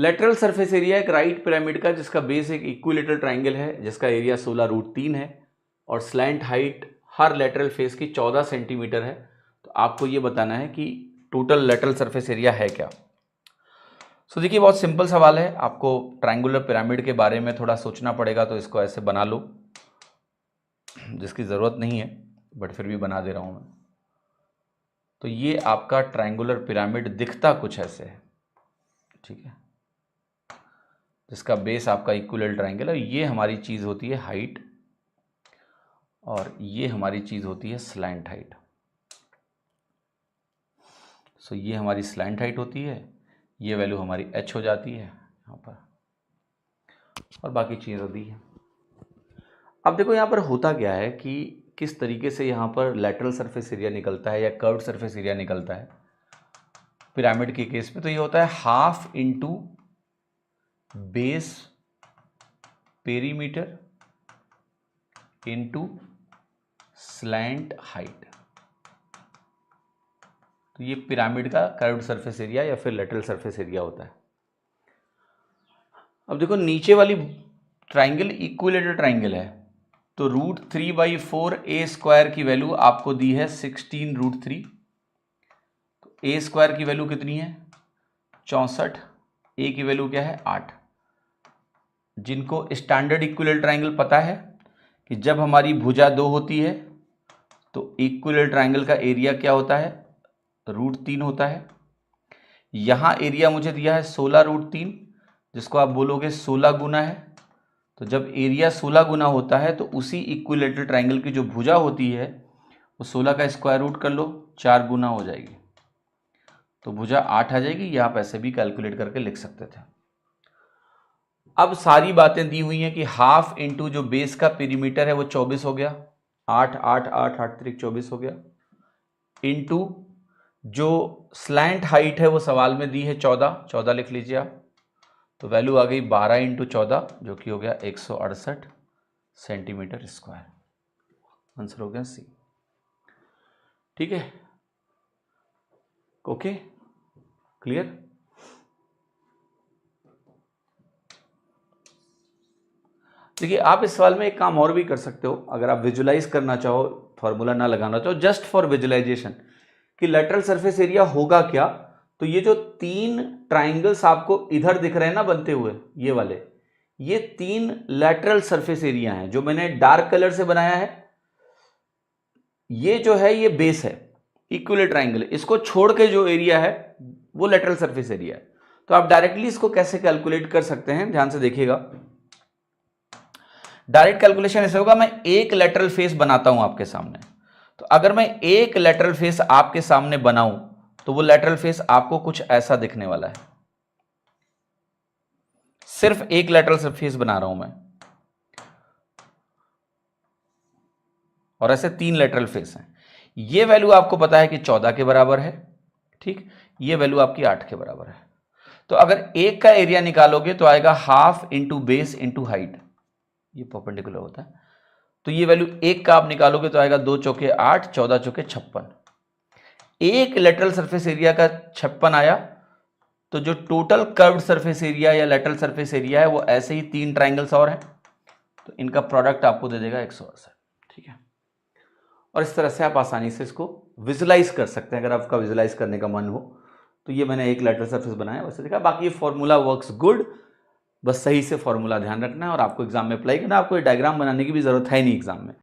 Lateral surface area एक right pyramid का जिसका बेस एक इक्विलेटरल ट्राइंगल है जिसका एरिया 16√3 है और स्लैंट हाइट हर लेटरल फेस की 14 सेंटीमीटर है। तो आपको ये बताना है कि टोटल लेटरल सरफेस एरिया है क्या। सो देखिए बहुत सिंपल सवाल है, आपको ट्राइंगुलर पिरामिड के बारे में थोड़ा सोचना पड़ेगा, तो इसको ऐसे बना लो, जिसकी ज़रूरत नहीं है बट फिर भी बना दे रहा हूँ मैं। तो ये आपका ट्राइंगुलर पिरामिड दिखता कुछ ऐसे है, ठीक है, जिसका बेस आपका इक्विलेटरल ट्राइंगल है। ये हमारी चीज़ होती है हाइट और ये हमारी चीज़ होती है स्लैंट हाइट। सो ये हमारी स्लैंट हाइट होती है, ये वैल्यू हमारी h हो जाती है यहाँ पर, और बाकी चीज़ होती है। अब देखो यहाँ पर होता क्या है कि किस तरीके से यहाँ पर लेटरल सरफेस एरिया निकलता है या कर्व्ड सरफेस एरिया निकलता है पिरामिड के केस में। तो ये होता है half into base perimeter into slant height. तो ये पिरामिड का कर्व्ड सरफेस एरिया या फिर लेटरल सरफेस एरिया होता है। अब देखो नीचे वाली ट्राइंगल इक्विलेटरल ट्राइंगल है, तो √3/4 ए स्क्वायर की वैल्यू आपको दी है 16√3। तो ए स्क्वायर की वैल्यू कितनी है 64, ए की वैल्यू क्या है 8। जिनको स्टैंडर्ड इक्विलेटरल ट्राइंगल पता है कि जब हमारी भुजा 2 होती है तो इक्विलेटरल ट्राइंगल का एरिया क्या होता है √3 होता है। यहाँ एरिया मुझे दिया है 16√3, जिसको आप बोलोगे 16 गुना है। तो जब एरिया 16 गुना होता है तो उसी इक्विलेटरल ट्राइंगल की जो भुजा होती है वो 16 का स्क्वायर रूट कर लो, 4 गुना हो जाएगी, तो भुजा 8 आ जाएगी। ये आप ऐसे भी कैलकुलेट करके लिख सकते थे। अब सारी बातें दी हुई हैं कि हाफ इंटू जो बेस का पेरीमीटर है वो 24 हो गया, 8 8 8 8 3 24 हो गया, इंटू जो स्लैंट हाइट है वो सवाल में दी है 14 लिख लीजिए आप। तो वैल्यू आ गई 12 इंटू 14 जो कि हो गया 168 सेंटीमीटर स्क्वायर। आंसर हो गया सी। ठीक है, ओके, क्लियर। देखिए आप इस सवाल में एक काम और भी कर सकते हो, अगर आप विजुलाइज करना चाहो, फॉर्मूला ना लगाना चाहो, जस्ट फॉर विजुलाइजेशन कि लेटरल सरफेस एरिया होगा क्या। तो ये जो 3 ट्राइंगल्स आपको इधर दिख रहे हैं ना बनते हुए, ये वाले, ये 3 लेटरल सरफेस एरिया हैं जो मैंने डार्क कलर से बनाया है। ये जो है ये बेस है इक्विलेटरल ट्राइंगल, इसको छोड़ के जो एरिया है वो लेटरल सरफेस एरिया है। तो आप डायरेक्टली इसको कैसे कैलकुलेट कर सकते हैं, ध्यान से देखिएगा। डायरेक्ट कैलकुलेशन ऐसे होगा, मैं एक लेटरल फेस बनाता हूं आपके सामने। तो अगर मैं एक लेटरल फेस आपके सामने बनाऊं तो वो लेटरल फेस आपको कुछ ऐसा दिखने वाला है। सिर्फ एक लेटरल फेस बना रहा हूं मैं, और ऐसे 3 लेटरल फेस हैं। ये वैल्यू आपको पता है कि 14 के बराबर है, ठीक। ये वैल्यू आपकी 8 के बराबर है। तो अगर एक का एरिया निकालोगे तो आएगा half into base into height, ये परपेंडिकुलर होता है। तो ये वैल्यू एक का आप निकालोगे तो आएगा 2 चौके 8, 14 चौके 56। एक लेटरल सरफेस एरिया का 56 आया, तो जो टोटल कर्व्ड सरफेस एरिया या लेटरल सरफेस एरिया है वो ऐसे ही 3 ट्राइंगल्स और हैं, तो इनका प्रोडक्ट आपको दे देगा 168। ठीक है, और इस तरह से आप आसानी से इसको विजुलाइज कर सकते हैं। अगर आपका विजुलाइज करने का मन हो तो ये मैंने एक लेटरल सरफेस बनाया वैसे देखा। बाकी ये फॉर्मूला वर्क्स गुड, बस सही से फॉर्मूला ध्यान रखना है और आपको एग्जाम में अप्लाई करना है। आपको ये डायग्राम बनाने की भी जरूरत है नहीं एग्जाम में।